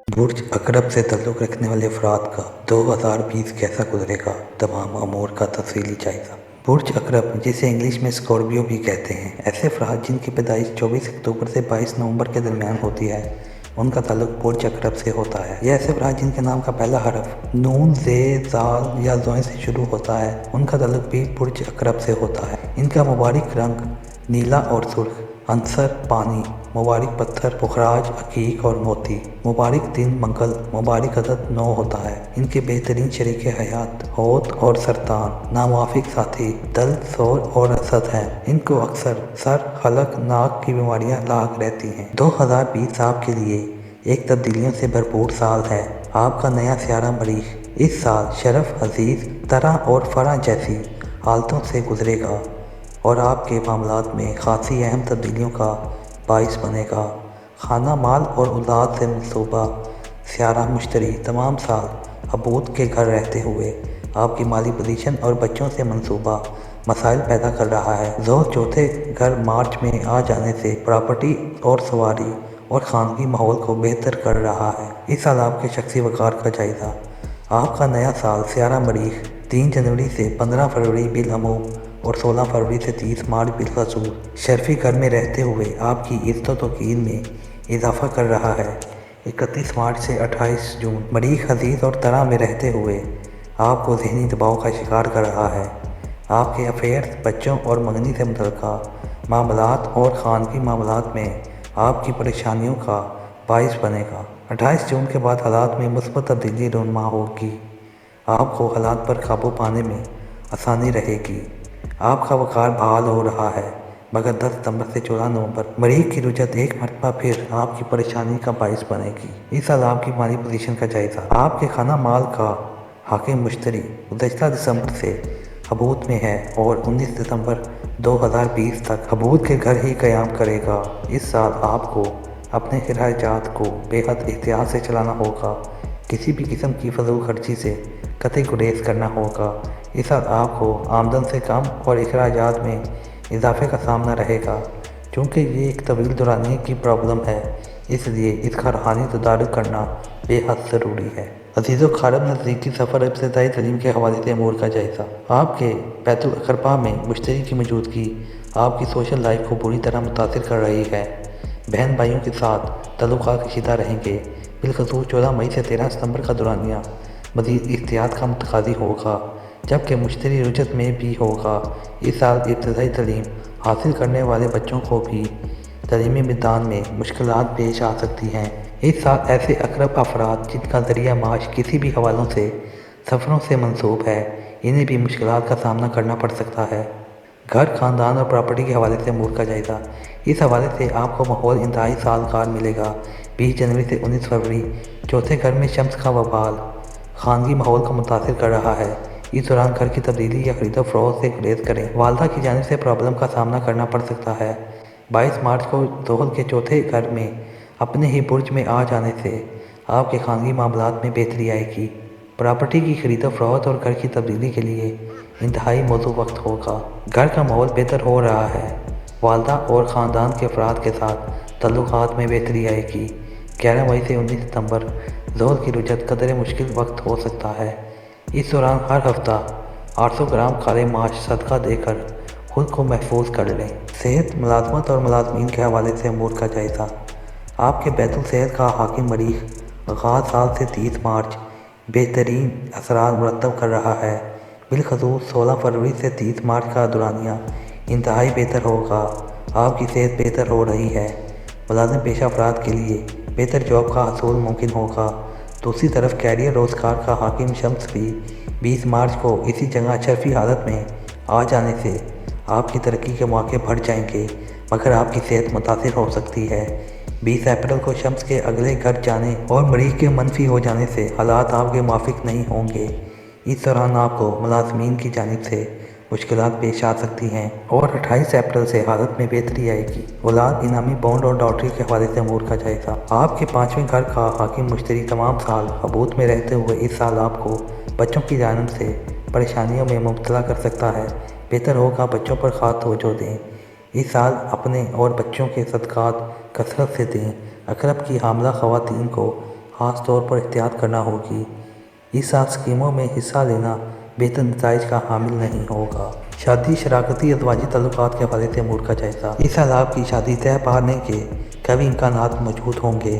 برج اقرب سے تعلق رکھنے والے افراد کا 2020 کیسا گزرے گا، تمام امور کا تفصیلی جائزہ۔ برج اقرب، جسے انگلش میں اسکارپیو بھی کہتے ہیں، ایسے افراد جن کی پیدائش 24 اکتوبر سے 22 نومبر کے درمیان ہوتی ہے، ان کا تعلق برج اقرب سے ہوتا ہے۔ یہ ایسے افراد جن کے نام کا پہلا حرف نون، ز، زال یا زوئیں سے شروع ہوتا ہے، ان کا تعلق بھی برج اقرب سے ہوتا ہے۔ ان کا مبارک رنگ نیلا اور سرخ، عنصر پانی، مبارک پتھر پخراج، عقیق اور موتی، مبارک دن منگل، مبارک عدد 9 ہوتا ہے۔ ان کے بہترین شریک حیات حوت اور سرطان، ناموافق ساتھی دل، سور اور اسد ہیں۔ ان کو اکثر سر، حلق، ناک کی بیماریاں لاحق رہتی ہیں۔ 2020 آپ کے لیے ایک تبدیلیوں سے بھرپور سال ہے۔ آپ کا نیا سیارہ مریخ اس سال شرف، عزیز، طرح اور فرح جیسی حالتوں سے گزرے گا اور آپ کے معاملات میں خاصی اہم تبدیلیوں کا باعث بنے گا۔ خانہ مال اور اولاد سے منصوبہ سیارہ مشتری تمام سال حبوط کے گھر رہتے ہوئے آپ کی مالی پوزیشن اور بچوں سے منصوبہ مسائل پیدا کر رہا ہے۔ زحل چوتھے گھر مارچ میں آ جانے سے پراپرٹی اور سواری اور خانگی ماحول کو بہتر کر رہا ہے۔ اس سال آپ کے شخصی وقار کا جائزہ۔ آپ کا نیا سال سیارہ مریخ 3 جنوری سے 15 فروری بالعموم اور 16 فروری سے 30 مارچ بالخصوص شرفی گھر میں رہتے ہوئے آپ کی عزت و توقیر میں اضافہ کر رہا ہے۔ 31 مارچ سے 28 جون مریخ عزیز اور طرح میں رہتے ہوئے آپ کو ذہنی دباؤ کا شکار کر رہا ہے۔ آپ کے افیئرز، بچوں اور منگنی سے متعلقہ معاملات اور خانگی معاملات میں آپ کی پریشانیوں کا باعث بنے گا۔ 28 جون کے بعد حالات میں مثبت تبدیلی رونما ہوگی۔ آپ کو حالات پر قابو پانے میں آسانی رہے گی۔ آپ کا وقار بحال ہو رہا ہے، مگر 10 ستمبر سے 14 نومبر مریخ کی رجعت ایک مرتبہ پھر آپ کی پریشانی کا باعث بنے گی۔ اس سال آپ کی مالی پوزیشن کا جائزہ۔ آپ کے خانہ مال کا حاکم مشتری گزشتہ دسمبر سے حبوط میں ہے اور 19 دسمبر 2020 تک حبوط کے گھر ہی قیام کرے گا۔ اس سال آپ کو اپنے اخراجات کو بے حد احتیاط سے چلانا ہوگا۔ کسی بھی قسم کی فضول خرچی سے قطعی گریز کرنا ہوگا۔ اس سال آپ کو آمدن سے کم اور اخراجات میں اضافے کا سامنا رہے گا۔ چونکہ یہ ایک طویل دورانیے کی پرابلم ہے، اس لیے اس کا روحانی تدارک کرنا بے حد ضروری ہے۔ عزیز و اقارب، نزدیکی سفر، ابتدائی تعلیم کے حوالے سے امور کا جائزہ۔ آپ کے بیت الاقربہ میں مشتری کی موجودگی آپ کی سوشل لائف کو بری طرح متاثر کر رہی ہے۔ بہن بھائیوں کے ساتھ تعلقات کشیدہ رہیں گے، بالخصوص 14 مئی سے 13 ستمبر کا دورانیہ مزید احتیاط کا متقاضی ہوگا، جبکہ مشتری رجعت میں بھی ہوگا۔ اس سال ابتدائی تعلیم حاصل کرنے والے بچوں کو بھی تعلیمی میدان میں مشکلات پیش آ سکتی ہیں۔ اس سال ایسے اقرب افراد جن کا ذریعہ معاش کسی بھی حوالوں سے سفروں سے منسوب ہے، انہیں بھی مشکلات کا سامنا کرنا پڑ سکتا ہے۔ گھر، خاندان اور پراپرٹی کے حوالے سے امور کا جائزہ۔ اس حوالے سے آپ کو ماحول انتہائی سازگار ملے گا۔ 20 جنوری سے 19 فروری چوتھے گھر میں شمس کا وبال خانگی ماحول کو متاثر کر رہا ہے۔ اس دوران گھر کی تبدیلی یا خرید و فروخت سے گریز کریں۔ والدہ کی جانب سے پرابلم کا سامنا کرنا پڑ سکتا ہے۔ 22 مارچ کو زحل کے چوتھے گھر میں اپنے ہی برج میں آ جانے سے آپ کے خانگی معاملات میں بہتری آئے گی۔ پراپرٹی کی خرید و فروخت اور گھر کی تبدیلی کے لیے انتہائی موزوں وقت ہوگا۔ گھر کا ماحول بہتر ہو رہا ہے۔ والدہ اور خاندان کے افراد کے ساتھ تعلقات میں بہتری آئے گی۔ 11 مئی سے 19 ستمبر زحل کی رجعت قدرے مشکل وقت ہو سکتا ہے۔ اس دوران ہر ہفتہ 800 گرام کالے ماش صدقہ دے کر خود کو محفوظ کر لیں۔ صحت، ملازمت اور ملازمین کے حوالے سے امور کا جائزہ۔ آپ کے بیت الصحت کا حاکم مریخ آغاز سال سے 30 مارچ بہترین اثرات مرتب کر رہا ہے۔ بالخصوص 16 فروری سے 30 مارچ کا دورانیہ انتہائی بہتر ہوگا۔ آپ کی صحت بہتر ہو رہی ہے۔ ملازم پیشہ افراد کے لیے بہتر جاب کا حصول ممکن ہوگا۔ دوسری طرف کیریئر، روزگار کا حاکم شمس بھی 20 مارچ کو اسی جگہ شرفی حالت میں آ جانے سے آپ کی ترقی کے مواقع بڑھ جائیں گے، مگر آپ کی صحت متاثر ہو سکتی ہے۔ 20 اپریل کو شمس کے اگلے گھر جانے اور مریخ کے منفی ہو جانے سے حالات آپ کے موافق نہیں ہوں گے۔ اس دوران آپ کو ملازمین کی جانب سے مشکلات پیش آ سکتی ہیں اور 28 اپریل سے حالت میں بہتری آئے گی۔ اولاد، انعامی بانڈ اور لاٹری کے حوالے سے امور کا جائزہ۔ آپ کے 5ویں گھر کا حاکم مشتری تمام سال حبوط میں رہتے ہوئے اس سال آپ کو بچوں کی جانب سے پریشانیوں میں مبتلا کر سکتا ہے۔ بہتر ہوگا بچوں پر خاص توجہ دیں۔ اس سال اپنے اور بچوں کے صدقات کثرت سے دیں۔ عقرب کی حاملہ خواتین کو ख़ास तौर पर एहतियात करना होगी। इस साल स्कीमों में हिस्सा लेना बेहतर नताइज का हामिल नहीं होगा। शादी, शराकती अज़वाजी ताल्लुकात के हवाले से अमूर का जायज़ा। इस साल आपकी शादी तय पाने के कई इम्कानात मौजूद होंगे।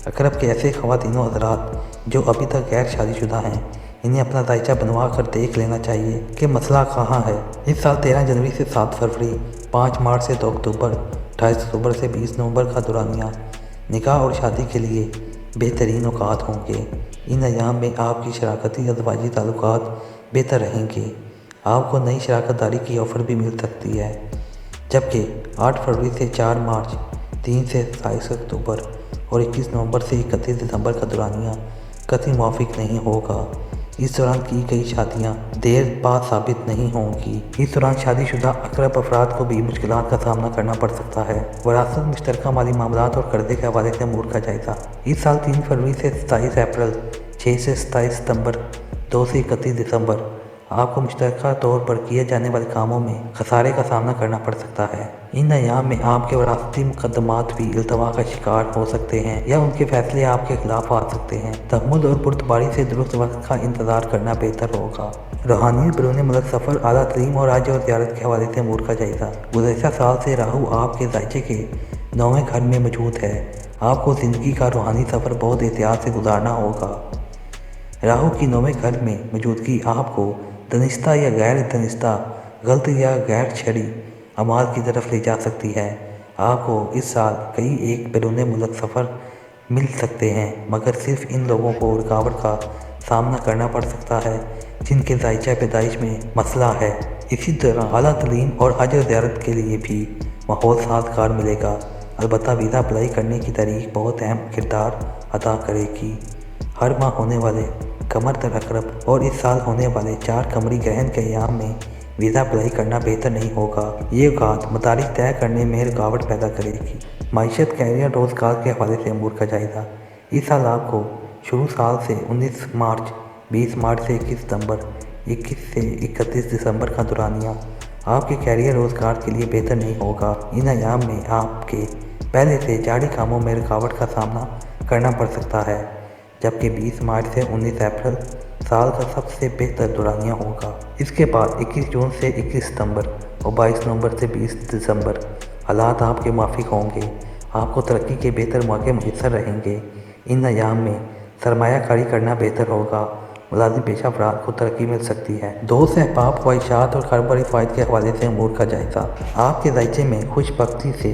अक़रब के ऐसे ख़वातीनो हज़रात जो अभी तक गैर शादीशुदा हैं, इन्हें अपना दायचा बनवा कर देख लेना चाहिए कि मसला कहाँ है। इस साल 13 जनवरी से 7 फरवरी, 5 मार्च से 2 अक्टूबर, 28 अक्टूबर से 20 नवंबर का दौरानिया निकाह और शादी के लिए बेहतरीन औकात होंगे। इन अयाम में आपकी शराकती अज़वाजी ताल्लुकात बेहतर रहेंगे। आपको नई शराकत दारी की ऑफ़र भी मिल सकती है। जबकि 8 फरवरी से 4 मार्च, 3 से 27 अक्टूबर और 21 नवंबर से 31 दिसंबर का दौरानिया कतई मुवाफ़िक नहीं होगा। इस दौरान की गई शादियाँ देर बाद साबित नहीं होंगी। इस दौरान शादीशुदा अक़रब अफराद को भी मुश्किलात का सामना करना पड़ सकता है। वरासत, मुश्तरका माली मामलात और कर्जे के हवाले से अमूर का जायज़ा। इस साल 3 फरवरी से 27 अप्रैल, 6 से 27 सितंबर, 2 से 31 दिसंबर आपको मुश्तरका तौर पर किए जाने वाले कामों में खसारे का सामना करना पड़ सकता है। इन अयाम में आपके वरासती मुकदमात भी इल्तवा का शिकार हो सकते हैं या उनके फैसले आपके खिलाफ आ सकते हैं। तहम्मुल और पुर्तबारी से दुरुस्त वक्त का इंतज़ार करना बेहतर होगा। रूहानियत, बैरून मुल्क सफ़र, आला तलीम और हज और ज़ियारत के हवाले से अमूर का जायज़ा। गुज़श्ता साल से राहु आपके दायचे के 9वें घर में मौजूद है। आपको ज़िंदगी का रूहानी सफ़र बहुत एहतियात से गुजारना होगा। राहु की 9वें घर में मौजूदगी आपको दनिस्ता या गैर दनिस्ता, गलत या गैर शरई अमाल की तरफ ले जा सकती है। आपको इस साल कई एक बैरून मुल्क सफ़र मिल सकते हैं, मगर सिर्फ इन लोगों को रुकावट का सामना करना पड़ सकता है जिनके दायचा पैदाइश में मसला है। इसी तरह आला तलीम और हज और ज़ियारत के लिए भी माहौल साज़गार मिलेगा। अलबत्ता वीज़ा अप्लाई करने की तारीख बहुत अहम किरदार अदा करेगी। हर माह होने वाले कमर दर अक़रब और इस साल होने वाले 4 कमरी ग्रहण के अयाम में वीज़ा अप्लाई करना बेहतर नहीं होगा। ये औकात मतारीख तय करने में रुकावट पैदा करेगी। माइशत, कैरियर, रोज़गार के हवाले से अमूर का जायज़ा। इस साल आपको शुरू साल से 19 मार्च, 20 मार्च से 21 सितंबर, 21 से 31 दिसंबर का दौरानिया आपके कैरियर रोज़गार के लिए बेहतर नहीं होगा। इन अयाम में आपके पहले से जारी कामों में रुकावट का सामना करना पड़ सकता है। जबकि 20 मार्च से 19 अप्रैल साल का सबसे बेहतर दौरानिया होगा। इसके बाद 21 जून से 21 सितंबर और 22 नवंबर से 20 दिसंबर हालात आपके मुवाफिक होंगे। आपको तरक्की के बेहतर मौके मुयस्सर रहेंगे। इन अयाम में सरमायाकारी करना बेहतर होगा। मुलाजिम पेशा अफराद को तरक्की मिल सकती है। दोस्त, अहबाब, ख्वाहिशात और कारोबारी फ़ायदे के हवाले से अमूर का जायज़ा। आपके दायचे में खुशबख्ती से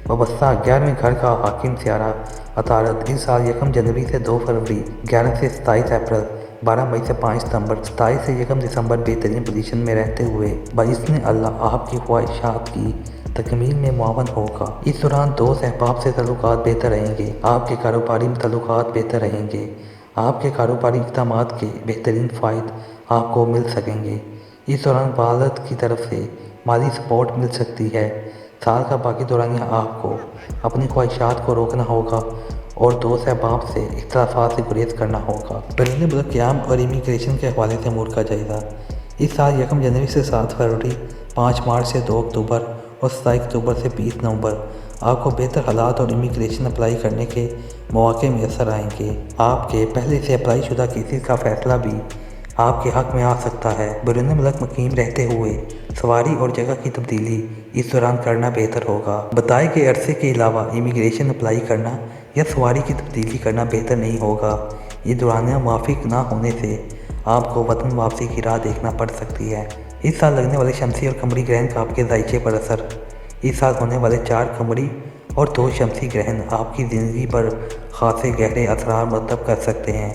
वाबस्ता 11वें घर का हाकिम सियारा अतारत इस साल 1 जनवरी से 2 फरवरी, 11 से 27 अप्रैल, 12 मई से 5 सितंबर, 27 से 1 दिसंबर बेहतरीन पोजीशन में रहते हुए बाइज़्न अल्लाह आपकी ख्वाहिशात की तकमील में मुआवन होगा। इस दौरान दोस्त अहबाब से ताल्लुकात बेहतर रहेंगे। आपके कारोबारी ताल्लुकात बेहतर रहेंगे। आपके कारोबारी इक़दामात के बेहतरीन फ़ायदे आपको मिल सकेंगे। इस दौरान वालिद की तरफ से माली सपोर्ट मिल सकती है। साल का बाकी दौरानिया आपको अपनी ख्वाहिशात को रोकना होगा और दोस्त अहबाब से इख्तिलाफ़ात से गुरेज करना होगा। बैरून मुल्क क़याम और इमिग्रेशन के हवाले से अमूर का जायज़ा। इस साल 1 जनवरी से 7 फरवरी, 5 मार्च से 2 अक्टूबर और 27 अक्टूबर से 20 नवंबर आपको बेहतर हालात और इमिग्रेशन अप्लाई करने के मौके मैसर आएंगे। आपके पहले से अप्लाई शुदा केसेस का फ़ैसला भी आपके हक़ में आ सकता है। बैरून मुल्क मुकीम रहते हुए सवारी और जगह की तब्दीली इस दौरान करना बेहतर होगा। बताए गए अरसे के अलावा इमिग्रेशन अप्लाई करना या सवारी की तब्दीली करना बेहतर नहीं होगा। ये दौरानिया मुवाफिक ना होने से आपको वतन वापसी की राह देखना पड़ सकती है। इस साल लगने वाले शमसी और कमरी ग्रहण का आपके दायचे पर असर। इस साल होने वाले 4 कमरी और 2 शमसी ग्रहण आपकी ज़िंदगी पर खासे गहरे असरार मुरतब कर सकते हैं।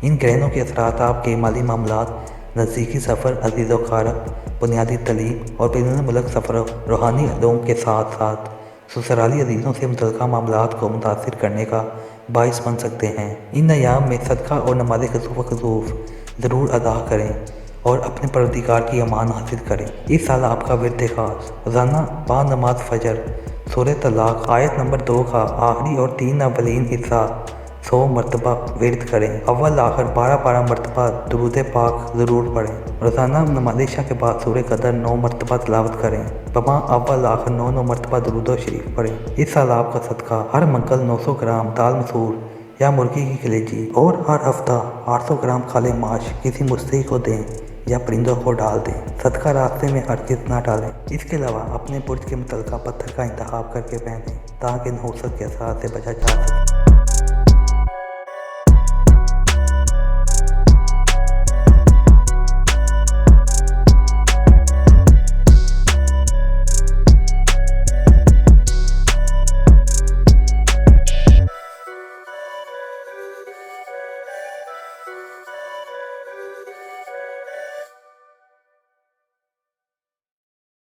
इन ग्रहणों के असरात आपके माली मामलात, नज़दीकी सफ़र, अज़ीज़ व क़ारब, बुनियादी तलीम और बैरून मुल्क सफ़र, रूहानी अदों के साथ साथ ससुराली अज़ीज़ों से मुतल्लिक़ा मामलात को मुतासिर करने का बाइस बन सकते हैं। इन अयाम में सदका और नमाज़ खसूफ़ व खसूफ़ ज़रूर अदा करें और अपने परवरदिगार की अमान हासिल करें। इस साल आपका विर्द ख़ास रोज़ाना बाद नमाज फ़जर सूरह तलाक़ आयत नंबर 2 का आखिरी और 3 अव्वलीन हिस्सा 100 मरतबा विर्द करें। अव्वल आखिर 12 मरतबा दुरूद पाक ज़रूर पढ़ें। रोज़ाना नमाज़ इशा के बाद सूरह कदर 9 मरतबा तिलावत करें। बमा अव्वल आखिर 9 मरतबा दुरूद शरीफ पढ़ें। इस साल आपका सदका हर मंगल 900 ग्राम दाल मसूर या मुर्गी की कलेजी, और हर हफ्ता 800 ग्राम खाले माश किसी मुस्तही को दें या परिंदों को डाल दें। सदका रास्ते में हरगिज़ ना डालें। इसके अलावा अपने बुर्ज के मुतलका पत्थर का इंतखाब करके पहनें ताकि नहुसत के असरात से बचा जा सके।